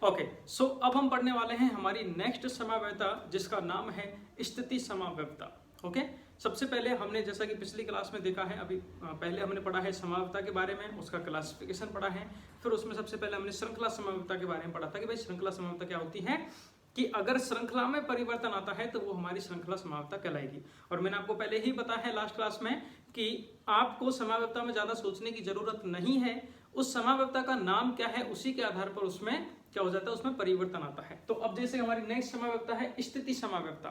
Okay, सो अब हम पढ़ने वाले हैं हमारी नेक्स्ट समाव्ययता, जिसका नाम है स्थिति समाव्ययता। ओके, सबसे पहले हमने जैसा कि पिछली क्लास में देखा है, अभी पहले हमने पढ़ा है समाव्ययता के बारे में, उसका क्लासिफिकेशन पढ़ा है। फिर उसमें सबसे पहले हमने श्रृंखला समाव्ययता के बारे में पढ़ा था कि भाई श्रृंखला समाव्ययता क्या होती है, कि अगर श्रृंखला में परिवर्तन आता है तो वो हमारी श्रृंखला समाव्ययता कहलाएगी। और मैंने आपको पहले ही बताया है लास्ट क्लास में कि आपको समाव्ययता में ज्यादा सोचने की जरूरत नहीं है, उस समाव्ययता का नाम क्या है उसी के आधार पर उसमें क्या हो जाता है, उसमें परिवर्तन आता है। तो अब जैसे हमारी नेक्स्ट समाव्ययता है स्थिति समाव्ययता,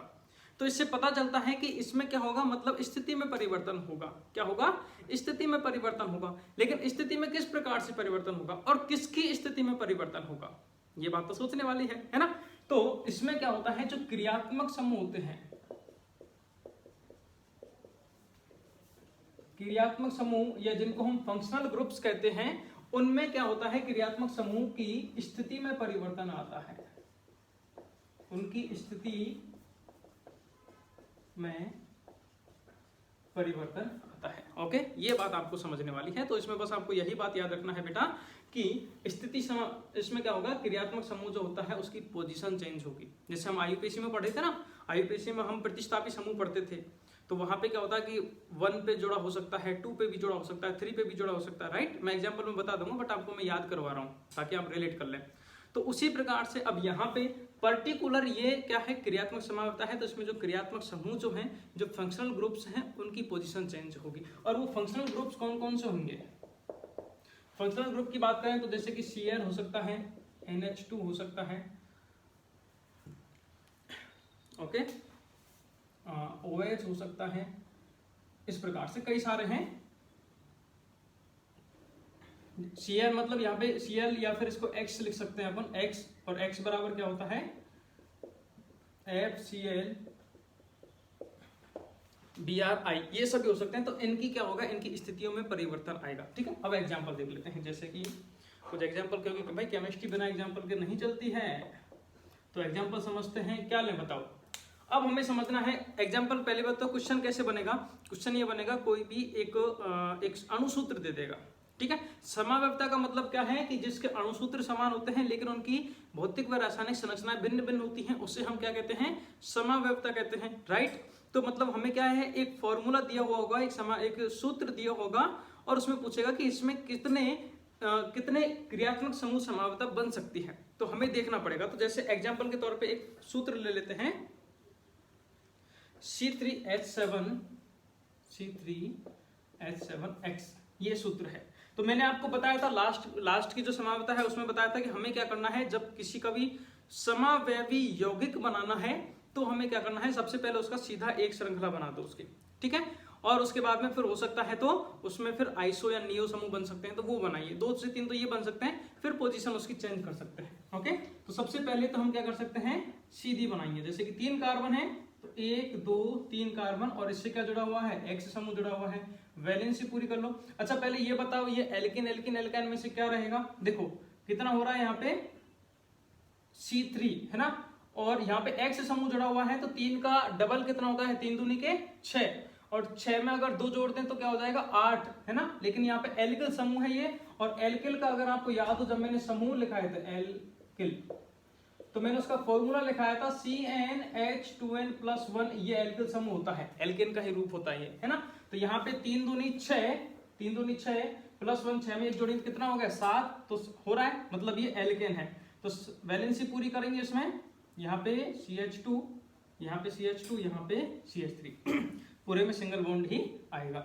तो इससे पता चलता है कि इसमें क्या होगा, मतलब स्थिति में परिवर्तन होगा। क्या होगा? स्थिति में परिवर्तन होगा। लेकिन स्थिति में किस प्रकार से परिवर्तन होगा और किसकी स्थिति में परिवर्तन होगा, ये बात तो सोचने वाली है ना। तो इसमें क्या होता है, जो क्रियात्मक समूह होते हैं, क्रियात्मक समूह या जिनको हम फंक्शनल ग्रुप्स कहते हैं, उनमें क्या होता है, क्रियात्मक समूह की स्थिति में परिवर्तन आता है, उनकी स्थिति में परिवर्तन आता है। ओके, ये बात आपको समझने वाली है। तो इसमें बस आपको यही बात याद रखना है बेटा कि इसमें क्या होगा, क्रियात्मक समूह जो होता है उसकी पोजीशन चेंज होगी। जैसे हम आईयूपीएसी में पढ़े थे ना, आईयूपीएसी में हम प्रतिस्थापी समूह पढ़ते थे, तो वहां पे क्या होता है कि 1 पे जुड़ा हो सकता है, 2 पे भी जुड़ा हो सकता है, 3 पे भी जुड़ा हो सकता है, राइट। मैं एग्जांपल में बता दूंगा, बट आपको मैं याद करवा रहा हूँ ताकि आप रिलेट कर लें। तो उसी प्रकार से अब यहाँ पे पर्टिकुलर ये क्या है, क्रियात्मक समाव्ययता है, तो इसमें जो क्रियात्मक समूह जो हैं, जो फंक्शनल ग्रुप्स हैं, उनकी पोजीशन चेंज होगी। और वो फंक्शनल ग्रुप्स कौन कौन से होंगे? फंक्शनल ग्रुप की बात करें तो जैसे कि Cl हो सकता है, NH2 हो सकता है, ओके, OH हो सकता है, इस प्रकार से कई सारे हैं। Cl मतलब यहाँ पे Cl या फिर इसको X लिख सकते हैं अपन, X, और X बराबर क्या होता है, FCl Bri, ये सभी हो सकते हैं। तो इनकी क्या होगा, इनकी स्थितियों में परिवर्तन आएगा। ठीक है, अब एग्जांपल देख लेते हैं। जैसे कि कुछ एग्जांपल, क्योंकि भाई केमिस्ट्री बिना एग्जांपल के नहीं चलती है, तो एग्जांपल समझते हैं। क्या लें बताओ? अब हमें समझना है एग्जांपल। पहले बात तो क्वेश्चन कैसे बनेगा, क्वेश्चन ये बनेगा, कोई भी एक अणुसूत्र दे देगा। ठीक है, समाव्ययता का मतलब क्या है कि जिसके अणुसूत्र समान होते हैं लेकिन उनकी भौतिक व रासायनिक संरचनाएं भिन्न भिन्न होती हैं, उससे हम क्या कहते हैं, समाव्ययता कहते हैं, राइट। तो मतलब हमें क्या है, एक फॉर्मूला दिया हुआ होगा, एक सूत्र दिया होगा, और उसमें पूछेगा कि इसमें कितने क्रियात्मक समूह समाव्ययता बन सकती है, तो हमें देखना पड़ेगा। तो जैसे एग्जांपल के तौर पे एक सूत्र ले लेते हैं, C3H7X, ये सूत्र है। तो मैंने आपको बताया था लास्ट की जो समाव्ययता है उसमें बताया था कि हमें क्या करना है, जब किसी का भी समावयवी यौगिक बनाना है तो हमें क्या करना है, सबसे पहले उसका सीधा एक श्रृंखला बना दो उसकी, ठीक है। और उसके बाद में फिर हो सकता है तो उसमें फिर आइसो या नियो समूह बन सकते हैं, तो वो बनाइए। 2 से 3 तो ये बन सकते हैं, फिर पोजीशन उसकी चेंज कर सकते हैं। ओके, तो सबसे पहले तो हम क्या कर सकते हैं, सीधी बनाएंगे। जैसे कि 3 कार्बन है तो 1 2 3 कार्बन, और इससे क्या जुड़ा हुआ है, एक्स समूह जुड़ा हुआ है, वैलेंसी पूरी कर लो। अच्छा पहले ये बताओ, ये एल्किन एल्किन एल्काइन में से क्या रहेगा, देखो कितना हो रहा है यहाँ पे, C3 है ना, और यहाँ पे एक्स समूह जुड़ा हुआ है, तो 3 का डबल कितना होता है, 3 दूनी के 6, और 6 में अगर 2 जोड़ते हैं तो क्या हो जाएगा, 8, है ना। लेकिन यहाँ पे एल्किल समूह है ये, और एल्किल का अगर आपको याद हो, जब मैंने समूह लिखाया था एल्किल, तो मैंने उसका फॉर्मूला लिखाया था CnH2n+1, ये एल्किल समूह होता है, एल्केन का ही रूप होता है ये, है ना। तो यहाँ पे 3 दूनी 6 +1 6 में 1 जोड़ेंगे कितना हो गया, 7, तो हो रहा है, मतलब ये एल्केन है। तो वैलेंसी पूरी करेंगे इसमें, यहाँ पे CH2, यहाँ पे CH2, यहाँ पे CH3, पूरे में सिंगल बॉन्ड ही आएगा।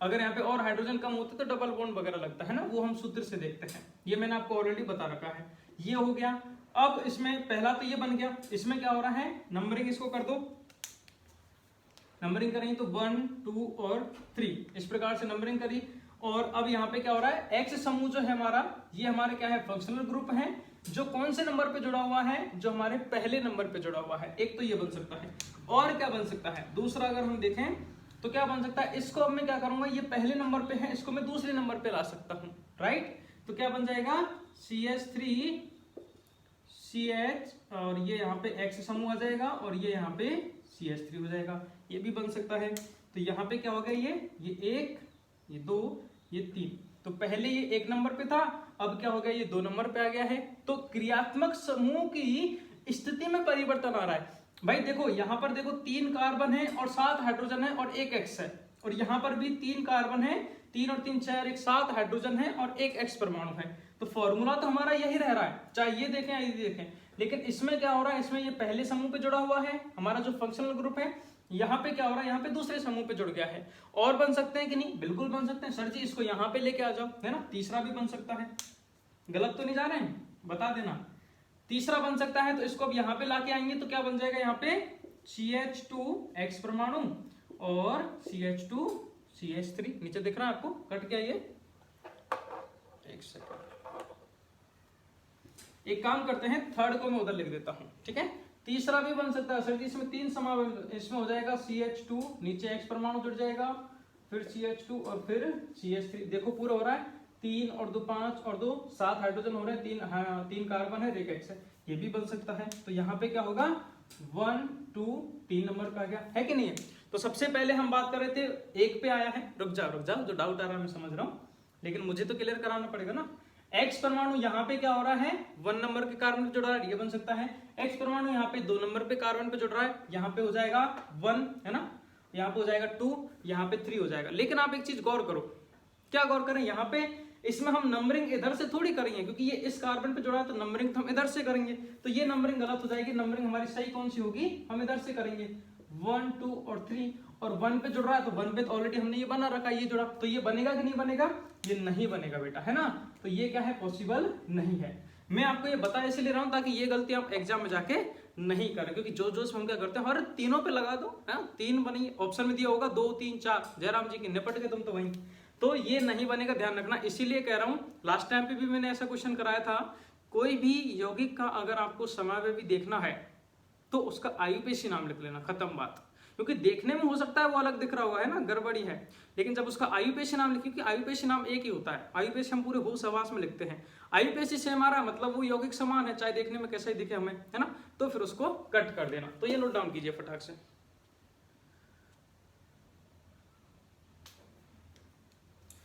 अगर यहाँ पे और हाइड्रोजन कम होते तो डबल बॉन्ड वगैरह लगता है ना, वो हम सूत्र से देखते हैं, ये मैंने आपको ऑलरेडी बता रखा है। ये हो गया। अब इसमें पहला तो ये बन गया, इसमें क्या हो रहा है, नंबरिंग इसको कर दो, नंबरिंग करेंगे तो 1 2 और 3, इस प्रकार से नंबरिंग करी। और अब यहाँ पे क्या हो रहा है, एक्स समूह जो है हमारा, ये हमारे क्या है, फंक्शनल ग्रुप है, जो कौन से नंबर पे जुड़ा हुआ है, जो हमारे पहले नंबर पे जुड़ा हुआ है। एक तो ये बन सकता है, और क्या बन सकता है, दूसरा अगर हम देखें तो क्या बन सकता है, इसको अब मैं क्या करूंगा, ये पहले नंबर पे है, इसको मैं दूसरे नंबर पे ला सकता हूं, राइट। तो क्या बन जाएगा, CH3 CH, और ये यहाँ पे एक्स समूह आ जाएगा, और ये यहाँ पे CH3 हो जाएगा, ये भी बन सकता है। तो यहाँ पे क्या हो गया, ये 1 ये 2 ये 3, तो पहले ये 1 नंबर पे था, अब क्या हो गया, ये 2 नंबर पे आ गया है। तो क्रियात्मक समूह की स्थिति में परिवर्तन आ रहा है। भाई देखो यहाँ पर देखो 3 कार्बन है और 7 हाइड्रोजन है और 1 एक्स है, और यहाँ पर भी 3 कार्बन है, 3 और 3 4 1 7 हाइड्रोजन है और 1 एक्स परमाणु है। तो फॉर्मूला तो हमारा यही रह रहा है, चाहे ये देखें या ये देखें। लेकिन इसमें क्या हो रहा है, इसमें ये पहले समूह पे जुड़ा हुआ है हमारा जो फंक्शनल ग्रुप है, यहाँ पे क्या हो रहा है, यहाँ पे दूसरे समूह पे जुड़ गया है। और बन सकते हैं कि नहीं, बिल्कुल बन सकते हैं सर जी, इसको यहाँ पे लेके आ जाओ, है ना, तीसरा भी बन सकता है। गलत तो नहीं जा रहे हैं, बता देना। तीसरा बन सकता है, तो इसको अब यहाँ पे लाके आएंगे तो क्या बन जाएगा, यहाँ पे CH2X परमाणु और CH2 CH3 नीचे दिख रहा है आपको, कट गया ये, एक सेकंड, एक काम करते हैं, थर्ड को मैं उधर लिख देता हूं, ठीक है। तीसरा भी बन सकता है सर जी, इसमें 3 समावेश, इसमें हो जाएगा CH2, नीचे X परमाणु जुड़ जाएगा, फिर CH2 और फिर CH3, देखो पूरा हो रहा है, 3 और 2 5 और 2 7 हाइड्रोजन हो रहे हैं, 3 कार्बन है, एक एक्स है, ये भी बन सकता है। तो यहाँ पे क्या होगा, 1 2 3 नंबर का आ गया है कि नहीं है। तो सबसे पहले हम बात कर रहे थे, एक पे आया है, रुक जाओ, जो डाउट आ रहा है मैं समझ रहा हूँ, लेकिन मुझे तो क्लियर कराना पड़ेगा ना। एक्स परमाणु यहाँ पे क्या हो रहा है, 1 नंबर के कार्बन पे जुड़ रहा है, ये बन सकता है। एक्स परमाणु यहाँ पे 2 नंबर पे कार्बन पे जुड़ रहा है, यहाँ पे हो जाएगा 1, है ना, यहाँ पे हो जाएगा 2, यहाँ पे 3 हो जाएगा। लेकिन आप एक चीज गौर करो, क्या गौर करें, यहाँ पे इसमें हम नंबरिंग इधर से थोड़ी करेंगे, क्योंकि ये इस कार्बन पे जुड़ा है, तो नंबरिंग तो हम इधर से करेंगे, तो ये नंबरिंग गलत हो जाएगी। नंबरिंग हमारी सही कौन सी होगी, हम इधर से करेंगे, 1 2 और 3, और 1 पे जुड़ रहा है, तो 1 पे तो ऑलरेडी हमने ये बना रखा है, ये जुड़ा, तो ये बनेगा कि नहीं बनेगा, ये नहीं बनेगा बेटा, है ना। तो ये क्या है, पॉसिबल नहीं है। मैं आपको ये बता इसलिए रहा हूं ताकि ये गलती आप एग्जाम में जाके नहीं करें, क्योंकि जो हम क्या करते हैं, हर तीनों पे लगा दो, है 3 बनी, ऑप्शन में दिया होगा 2 3 4, जयराम जी की निपट गए तुम तो वहीं, तो ये नहीं बनेगा, ध्यान रखना। इसीलिए कह रहा हूं, लास्ट टाइम पे भी मैंने ऐसा क्वेश्चन कराया था, कोई भी यौगिक का अगर आपको समावयवी देखना है तो उसका आयुपेशी नाम लिख लेना, खत्म बात। क्योंकि देखने में हो सकता है वो अलग दिख रहा हुआ है ना, गड़बड़ी है, लेकिन जब उसका आयुपेशी नाम लिखिए, क्योंकि आयुपेशी नाम एक ही होता है, आयुपेशी हम पूरे होश हवास में लिखते हैं, आयुपेशी से हमारा मतलब वो यौगिक समान है, चाहे देखने में कैसा ही दिखे हमें, है ना, तो फिर उसको कट कर देना। तो ये नोट डाउन कीजिए फटाक से।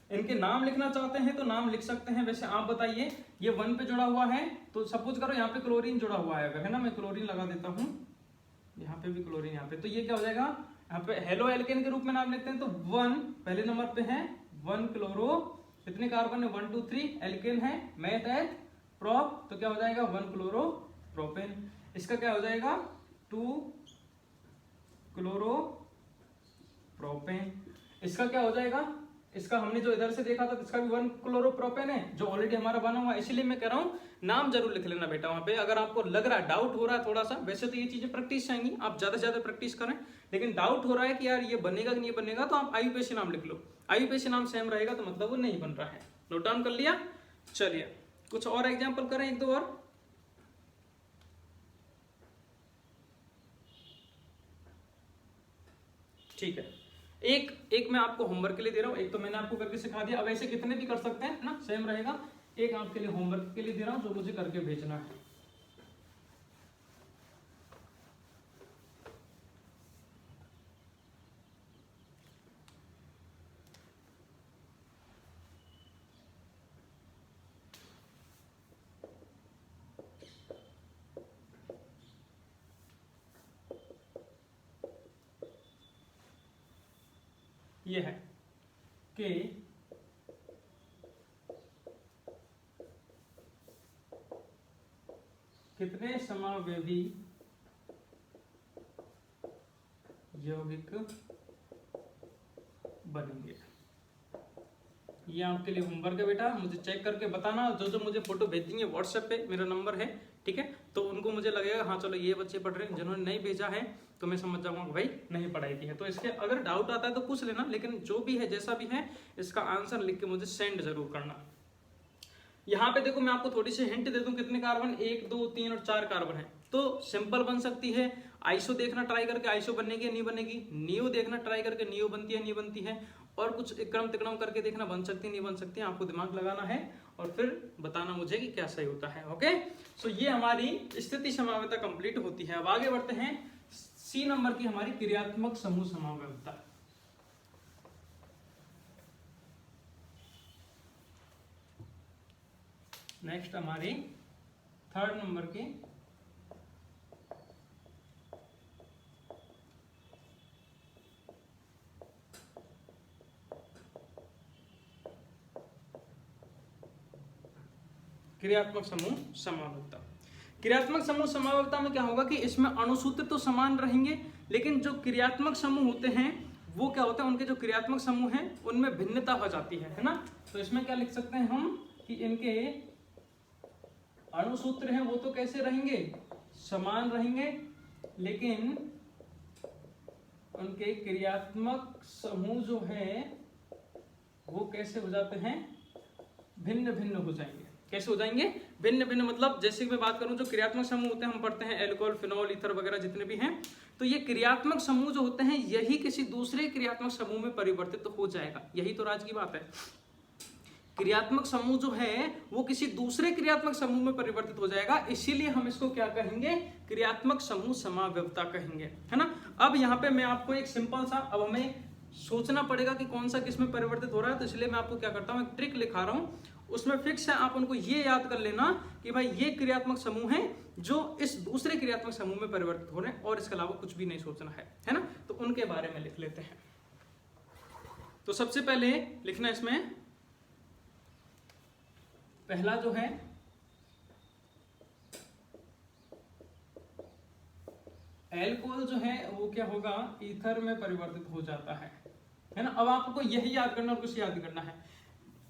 इनके नाम लिखना चाहते हैं तो नाम लिख सकते हैं। वैसे आप बताइए, ये 1 पे जुड़ा हुआ है, तो सपोज करो यहाँ पे क्लोरीन जुड़ा हुआ है अगर, है ना, मैं क्लोरीन लगा देता हूँ, यहाँ पे भी क्लोरीन, यहाँ पे, तो ये क्या हो जाएगा, यहाँ पे हेलो एल्केन के रूप में नाम लिखते हैं, तो 1 पहले नंबर पे है, 1 क्लोरो, कितने कार्बन है, 1 2 3, एल्केन है, मैथ एथ प्रोप, तो क्या हो जाएगा 1 क्लोरो प्रोपेन। इसका क्या हो जाएगा 2 क्लोरो प्रोपेन। इसका क्या हो जाएगा, इसका हमने जो इधर से देखा था, इसका भी 1 क्लोरोप्रोपेन है, जो ऑलरेडी हमारा बना हुआ है। इसीलिए मैं कह रहा हूँ नाम जरूर लिख लेना बेटा वहां पे, अगर आपको लग रहा है, डाउट हो रहा है थोड़ा सा। वैसे तो ये चीजें प्रैक्टिस चाहिए, आप ज्यादा से ज्यादा प्रैक्टिस करें, लेकिन डाउट हो रहा है कि यार ये बनेगा कि नहीं बनेगा, तो आप आयुपेशी नाम लिख लो। आयुपेशी नाम सेम रहेगा तो मतलब वो नहीं बन रहा है। नोट डाउन कर लिया। चलिए कुछ और एग्जाम्पल करें, 1 2 और। ठीक है, एक मैं आपको होमवर्क के लिए दे रहा हूं, एक तो मैंने आपको करके सिखा दिया, अब ऐसे कितने भी कर सकते हैं ना, सेम रहेगा। एक आपके लिए होमवर्क के लिए दे रहा हूं जो मुझे करके भेजना है। ये है कि कितने समावेवी यौगिक बनेंगे। ये आपके लिए होमवर्क है बेटा, मुझे चेक करके बताना। जो मुझे फोटो भेज देंगे व्हाट्सएप पे, मेरा नंबर है, ठीक है, तो उनको मुझे लगेगा हाँ चलो ये बच्चे पढ़ रहे हैं। जिन्होंने नहीं भेजा है तो मैं समझ जाऊंगा भाई नहीं पढ़ाई की है। तो इसके अगर डाउट आता है तो पूछ लेना, लेकिन जो भी है जैसा भी है इसका आंसर लिख के मुझे सेंड जरूर करना। यहाँ पे देखो मैं आपको थोड़ी सी हिंट दे दूं, कितने कार्बन, 1 2 3 और 4 कार्बन है, तो सिंपल बन सकती है। आइसो देखना ट्राई करके आइसो बनेगी या नहीं बनेगी, नियो देखना ट्राई करके नियो बनती है नहीं बनती है, और कुछ क्रम तिक्रम करके देखना बन सकती है नहीं बन सकती है। आपको दिमाग लगाना है और फिर बताना मुझे कि क्या सही होता है। ओके, सो ये हमारी स्थिति समावयवता कंप्लीट होती है। अब आगे बढ़ते हैं, सी नंबर की हमारी क्रियात्मक समूह समावयवता। नेक्स्ट हमारी 3rd नंबर की क्रियात्मक समूह समावयवता। क्रियात्मक समूह समावयवता में क्या होगा कि इसमें अणुसूत्र तो समान रहेंगे, लेकिन जो क्रियात्मक समूह होते हैं वो क्या होता है, उनके जो क्रियात्मक समूह हैं उनमें भिन्नता हो जाती है ना। तो इसमें क्या लिख सकते हैं हम कि इनके अणुसूत्र हैं वो तो कैसे रहेंगे, समान रहेंगे, लेकिन उनके क्रियात्मक समूह जो है वो कैसे हो जाते हैं, भिन्न भिन्न हो जाएंगे। कैसे हो जाएंगे, भिन्न भिन्न। मतलब जैसे कि मैं बात करूं जो क्रियात्मक समूह होते हैं, हम पढ़ते हैं एल्कोहल, फिनॉल, ईथर वगैरह जितने भी हैं, तो ये क्रियात्मक समूह जो होते हैं यही किसी दूसरे क्रियात्मक समूह में परिवर्तित तो हो जाएगा। यही तो राज की बात है, क्रियात्मक समूह जो है वो किसी दूसरे क्रियात्मक समूह में परिवर्तित हो जाएगा, इसीलिए हम इसको क्या कहेंगे, क्रियात्मक समूह समावयवता कहेंगे, है ना। अब यहाँ पे मैं आपको एक सिंपल सा, अब हमें सोचना पड़ेगा कि कौन सा किस में परिवर्तित हो रहा है, तो इसलिए मैं आपको क्या करता हूँ, एक ट्रिक लिखा रहा हूँ, उसमें फिक्स है, आप उनको ये याद कर लेना कि भाई ये क्रियात्मक समूह है जो इस दूसरे क्रियात्मक समूह में परिवर्तित हो रहे हैं, और इसके अलावा कुछ भी नहीं सोचना है ना। तो उनके बारे में लिख लेते हैं। तो सबसे पहले लिखना इसमें पहला जो है एल्कोहल जो है वो क्या होगा, ईथर में परिवर्तित हो जाता है ना। अब आपको यही याद करना और कुछ याद करना है।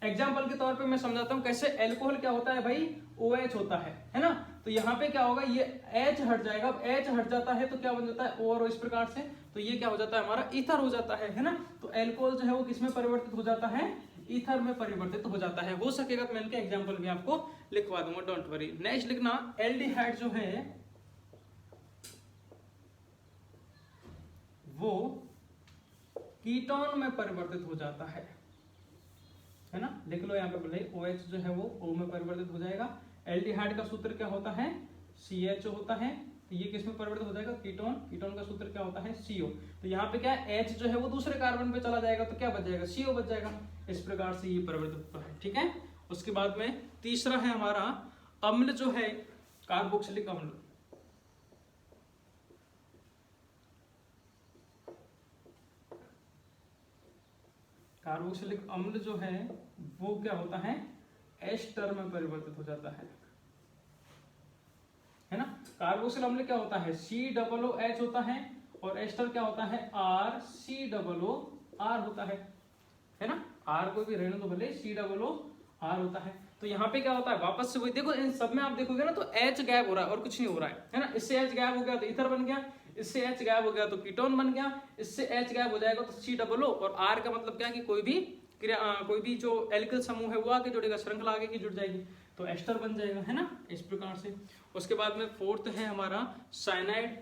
एग्जाम्पल के तौर पे मैं समझाता हूं कैसे। एल्कोहल क्या होता है भाई, OH होता है ना। तो यहाँ पे क्या होगा, ये H हट जाएगा। अब H हट जाता है तो क्या बन जाता है, O और इस प्रकार से, तो ये क्या हो जाता है, हमारा ईथर हो जाता है ना। तो एल्कोहल जो है वो किस में परिवर्तित हो जाता है, ईथर में परिवर्तित हो जाता है। हो सकेगा तो मैं इनके एग्जाम्पल भी आपको लिखवा दूंगा, डोंट वरी। नेक्स्ट लिखना एल्डिहाइड जो है वो कीटोन में परिवर्तित हो जाता है ना। लिख लो यहाँ पे बोले OH जो है वो O में परिवर्तित हो जाएगा। एल्डिहाइड का सूत्र क्या होता है, CHO होता है। तो ये किस में परिवर्तित हो जाएगा, कीटोन। कीटोन का सूत्र क्या होता है, CO। तो यहाँ पे क्या है, H जो है वो दूसरे कार्बन पे चला जाएगा, तो क्या बच जाएगा, CO बच जाएगा। इस प्रकार से ये परिवर्तित होता है, ठीक है। उसके बाद में तीसरा है हमारा अम्ल जो है, कार्बोक्सिलिक अम्ल। कार्बोक्सिलिक अम्ल जो है वो क्या होता है, एस्टर में परिवर्तित हो जाता है ना। कार्बोक्सिल अम्ल क्या होता है, COOH होता है, और एस्टर क्या होता है, RCOOR होता है ना। R को भी रहने दो भले, COOR होता है। तो यहाँ पे क्या होता है, वापस से वही देखो, इन सब में आप देखोगे ना तो H गायब हो रहा है और कुछ नहीं हो रहा है ना। इससे H गायब हो गया तो ईथर बन गया, इससे H गायब हो गया तो कीटोन बन गया, इससे H गायब हो जाएगा तो COO। और R का मतलब क्या है कि कोई भी जो एल्किल समूह है वो आगे जुड़ेगा, श्रृंखला आगे की जुड़ जाएगी, तो एस्टर बन जाएगा, है ना, इस प्रकार से। उसके बाद में फोर्थ है हमारा साइनाइड।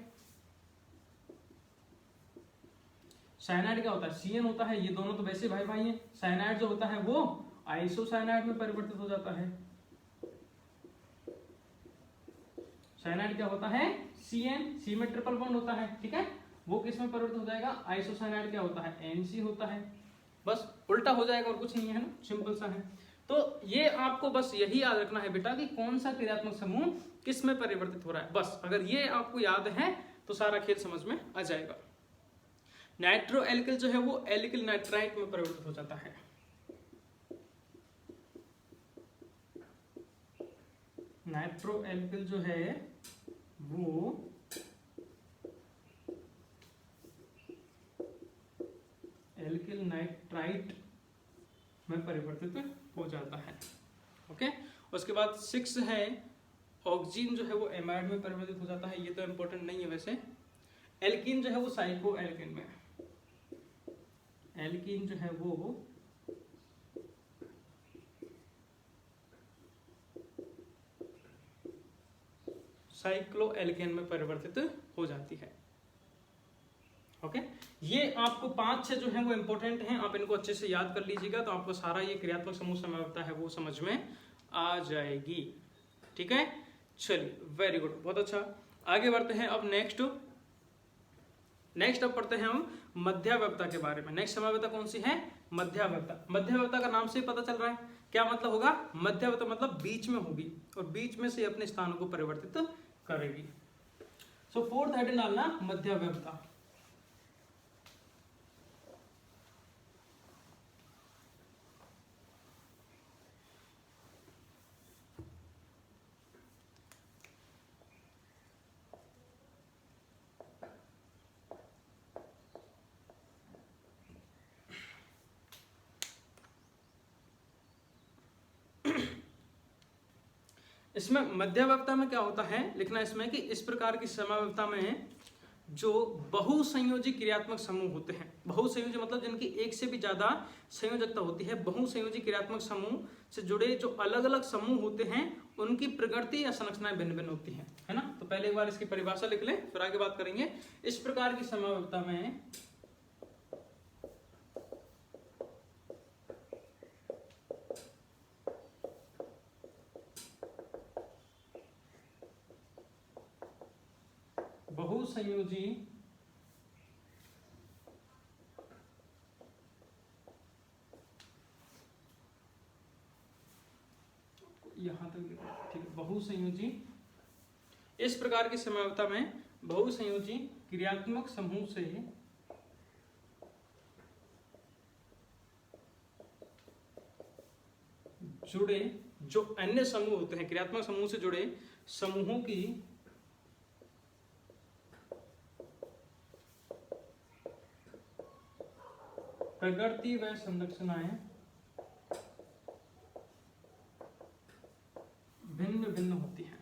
साइनाइड क्या होता है, CN होता है। ये दोनों तो वैसे भाई भाई हैं। साइनाइड जो होता है वो आइसोसाइनाइड में परिवर्तित हो जाता है। साइनाइड क्या होता है, CN, C में ट्रिपल बॉन्ड होता है, ठीक है। वो किस में परिवर्तित हो जाएगा, आइसोसाइनाइड क्या होता है, NC होता है। बस उल्टा हो जाएगा और कुछ नहीं है ना, सिंपल सा है। तो ये आपको बस यही याद रखना है बेटा कि कौन सा क्रियात्मक समूह किस में परिवर्तित हो रहा है। बस अगर ये आपको याद है तो सारा खेल समझ में आ जाएगा। नाइट्रो एल्किल जो है वो एल्किल नाइट्राइट में परिवर्तित हो जाता है। नाइट्रो एल्किल जो है वो एल्किल नाइट्राइट में परिवर्तित हो जाता है। ओके। उसके बाद 6 है ऑक्सीजन जो है वो एमाइड में परिवर्तित हो जाता है। ये तो इंपॉर्टेंट नहीं है वैसे। एल्कीन जो है वो साइक्लो एल्कीन में, एल्कीन जो है वो साइक्लो एल्केन में परिवर्तित हो जाती है। ओके। ये आपको 5-6 जो है वो इंपॉर्टेंट हैं, आप इनको अच्छे से याद कर लीजिएगा तो आपको सारा ये क्रियात्मक समूह समावयवता है वो समझ में आ जाएगी, ठीक है। चलिए, वेरी गुड, बहुत अच्छा। आगे बढ़ते हैं। अब नेक्स्ट अब पढ़ते हैं हम मध्यावयवता के बारे में। नेक्स्ट समावयवता कौन सी है, मध्यावयवता। मध्यावयवता का नाम से पता चल रहा है क्या मतलब होगा, मध्यवर्त मतलब बीच में होगी और बीच में से अपने स्थानों को परिवर्तित करेगी। सो फोर्थ हेडिंग डालना मध्यवर्ता। इसमें मध्यवस्था में क्या होता है लिखना इसमें कि इस प्रकार की समावस्था में जो बहुसंयोजी क्रियात्मक समूह होते हैं, बहुसंयोजी मतलब जिनकी एक से भी ज्यादा संयोजकता होती है, बहुसंयोजी क्रियात्मक समूह से जुड़े जो अलग अलग समूह होते हैं उनकी प्रकृति या संरचनाएं भिन्न भिन्न होती हैं, है ना। तो पहले एक बार इसकी परिभाषा लिख लें फिर आगे बात करेंगे। इस प्रकार की समावस्था में बहुसंयोजी यहां तक ठीक है, बहुसंयोजी इस प्रकार की समावस्था में बहुसंयोजी क्रियात्मक समूह से जुड़े जो अन्य समूह होते हैं, क्रियात्मक समूह से जुड़े समूहों की प्रकृति व संरचनाएं भिन्न भिन्न होती हैं,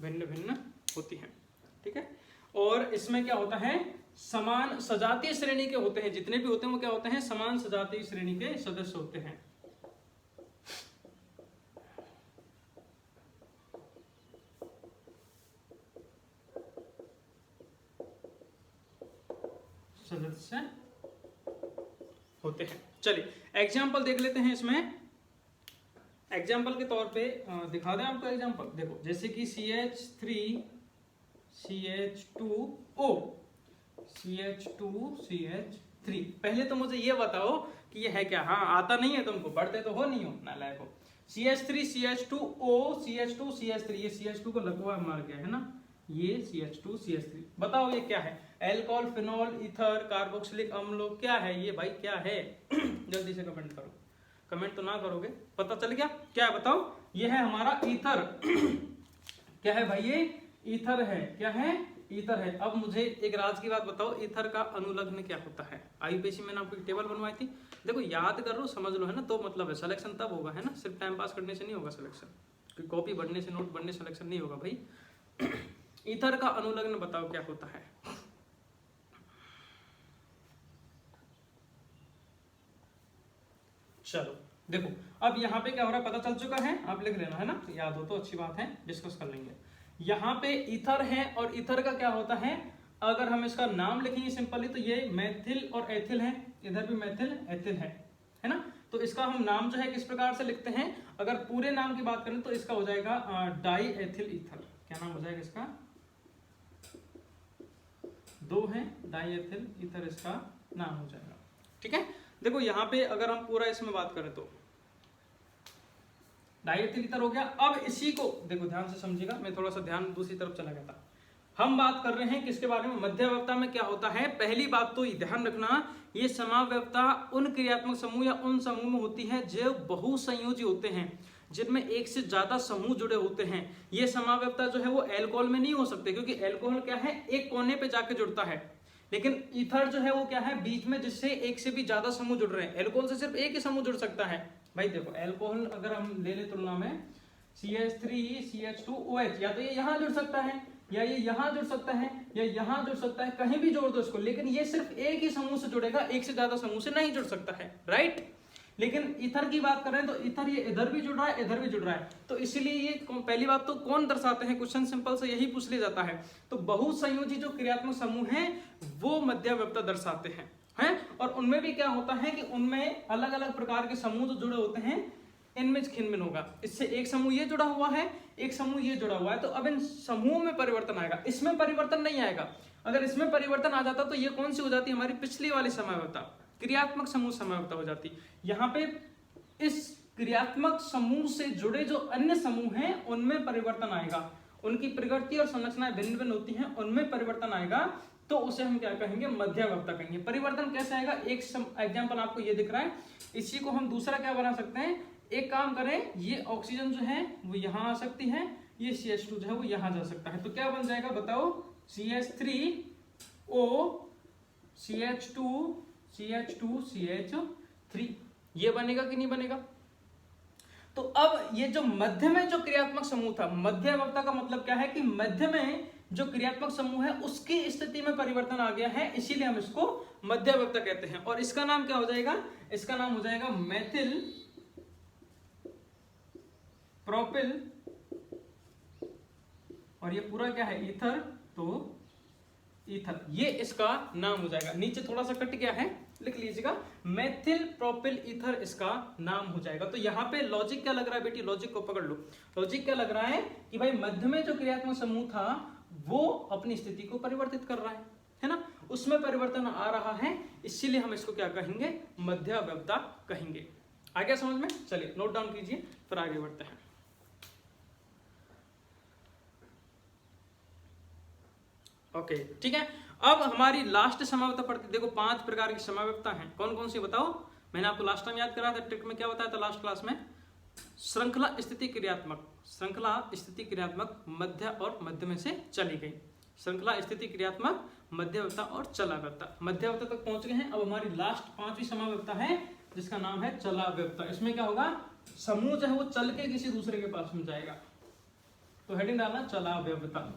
भिन्न भिन्न होती हैं, ठीक है। और इसमें क्या होता है, समान सजातीय श्रेणी के होते हैं, जितने भी होते हैं वो क्या होते हैं, समान सजातीय श्रेणी के सदस्य होते हैं। सदस्य होते हैं। चलिए एग्जाम्पल देख लेते हैं। इसमें एग्जाम्पल के तौर पे दिखा दें आपको एग्जाम्पल। देखो जैसे कि CH3 CH2O CH2 CH3। पहले तो मुझे ये बताओ कि ये है क्या। हाँ आता नहीं है तुमको, पढ़ते तो हो नहीं हो नालायक हो। CH3 CH2O CH2 CH3, ये CH2 को लगवा मार गया है ना, ये CH2 CH3। बताओ ये क्या है, एल्कोहल, फिनॉल, ईथर, कार्बोक्सिलिक अम्ल, क्या है ये भाई, क्या है? जल्दी से कमेंट करो, कमेंट तो ना करोगे, पता चल गया क्या है बताओ। ये है हमारा ईथर। क्या है भाई ये, ईथर है। क्या है, ईथर है। अब मुझे एक राज की बात बताओ, ईथर का अनुलग्न क्या होता है? IUPAC मैंने आपको एक टेबल बनवाई थी, देखो याद कर लो, समझ लो, है ना, तो मतलब है सिलेक्शन तब होगा, है ना, सिर्फ टाइम पास करने से नहीं होगा सिलेक्शन, कॉपी बढ़ने से, नोट बढ़ने सिलेक्शन नहीं होगा भाई। ईथर का अनुलग्न बताओ क्या होता है? चलो देखो, अब यहाँ पे क्या हो रहा है पता चल चुका है, आप लिख लेना, है ना, याद हो तो अच्छी बात है, डिस्कस कर लेंगे। यहाँ पे ईथर है और ईथर का क्या होता है, अगर हम इसका नाम लिखेंगे सिंपली तो ये मैथिल और एथिल है, इधर भी मैथिल एथिल है ना। तो इसका हम नाम जो है किस प्रकार से लिखते हैं, अगर पूरे नाम की बात करें तो इसका हो जाएगा डाई एथिल ईथर। क्या नाम हो जाएगा इसका? दो है, डाई एथिल ईथर इसका नाम हो जाएगा, ठीक है। देखो यहाँ पे अगर हम पूरा इसमें बात करें तो डाई एथिल ईथर हो गया। अब इसी को देखो ध्यान से समझिएगा, मैं थोड़ा सा ध्यान दूसरी तरफ चला गया था। हम बात कर रहे हैं किसके बारे में, मध्यावस्था में क्या होता है। पहली बात तो ध्यान रखना, ये समावस्था उन क्रियात्मक समूह या उन समूह में होती है जो बहुसंयोजी होते हैं, जिनमें एक से ज्यादा समूह जुड़े होते हैं। ये समावस्था जो है वो एल्कोहल में नहीं हो सकते, क्योंकि एल्कोहल क्या है, एक कोने पे जाके जुड़ता है, लेकिन ईथर जो है वो क्या है, बीच में, जिससे एक से भी ज्यादा समूह जुड़ रहे हैं। एल्कोहल से सिर्फ एक ही समूह जुड़ सकता है भाई। देखो एल्कोहल अगर हम ले ले तुलना में, CH3 CH2OH, या तो ये यहाँ जुड़ सकता है, या ये यहाँ जुड़ सकता है, या यहाँ जुड़ सकता है, कहीं भी जोड़ दो इसको, लेकिन ये सिर्फ एक ही समूह से जुड़ेगा, एक से ज्यादा समूह से नहीं जुड़ सकता है, राइट। लेकिन ईथर की बात कर रहे हैं तो ईथर ये इधर भी जुड़ रहा है, इधर भी जुड़ रहा है, तो इसलिए ये पहली बात तो कौन दर्शाते हैं, क्वेश्चन सिंपल से यही पूछ लिया जाता है। तो बहुसंयोजी जो क्रियात्मक समूह हैं वो मध्यावस्था दर्शाते हैं, और उनमें भी क्या होता है कि उनमें अलग अलग प्रकार के समूह जो जुड़े होते हैं, इनमें खिनमिन होगा। इससे एक समूह ये जुड़ा हुआ है, एक समूह ये जुड़ा हुआ है, तो अब इन समूह में परिवर्तन आएगा, इसमें परिवर्तन नहीं आएगा। अगर इसमें परिवर्तन आ जाता तो ये कौन सी हो जाती, हमारी पिछली वाली समयावस्था, क्रियात्मक समूह समयावस्था हो जाती। यहाँ पे इस क्रियात्मक समूह से जुड़े जो अन्य समूह हैं उनमें परिवर्तन आएगा, उनकी प्रकृति और संरचनाएं भिन्न भिन्न होती हैं, उनमें परिवर्तन आएगा, तो उसे हम क्या कहेंगे, मध्यावस्था कहेंगे। परिवर्तन कैसे आएगा, एक एग्जांपल आपको ये दिख रहा है, इसी को हम दूसरा क्या बना सकते हैं, एक काम करें, ये ऑक्सीजन जो है वो यहाँ आ सकती है, ये CH2 जो है वो यहाँ जा सकता है, तो क्या बन जाएगा बताओ, CH3O CH2 CH3, ये बनेगा कि नहीं बनेगा। तो अब ये जो मध्य में जो क्रियात्मक समूह था, मध्यावस्था का मतलब क्या है कि मध्य में जो क्रियात्मक समूह है उसकी स्थिति में परिवर्तन आ गया है, इसीलिए हम इसको मध्यावस्था कहते हैं। और इसका नाम क्या हो जाएगा, इसका नाम हो जाएगा मेथिल प्रोपिल, और ये पूरा क्या है, ईथर, तो ईथर, ये इसका नाम हो जाएगा। नीचे थोड़ा सा कट गया है, लिख लीजिएगा, मेथिल प्रोपिल ईथर इसका नाम हो जाएगा। तो यहाँ पे लॉजिक क्या लग रहा है बेटी, लॉजिक को पकड़ लो। लॉजिक क्या लग रहा है कि भाई मध्य में जो क्रियात्मक समूह था वो अपनी स्थिति को परिवर्तित कर रहा है ना, उसमें परिवर्तन आ रहा है, इसीलिए हम इसको क्या कहेंगे, मध्यावस्था कहेंगे। आ गया समझ में, चलिए नोट डाउन कीजिए, फिर आगे बढ़ते हैं। ओके ठीक है, अब हमारी लास्ट समयावस्था पढ़ते, देखो 5 प्रकार की समयावस्था हैं, कौन कौन सी बताओ। मैंने आपको लास्ट टाइम याद कराया था, ट्रिक में क्या बताया था लास्ट क्लास में, श्रृंखला स्थिति क्रियात्मक, श्रृंखला स्थिति क्रियात्मक, मध्य और मध्य में से चली गई, श्रृंखला स्थिति क्रियात्मक, मध्यावस्था और चलावस्था। मध्यावस्था तक पहुंच गए हैं, अब हमारी लास्ट 5वीं समयावस्था है जिसका नाम है चलावस्था। इसमें क्या होगा, समूह जो है वो चल के किसी दूसरे के पास में जाएगा, तो हेडिंग डालना चलावस्था।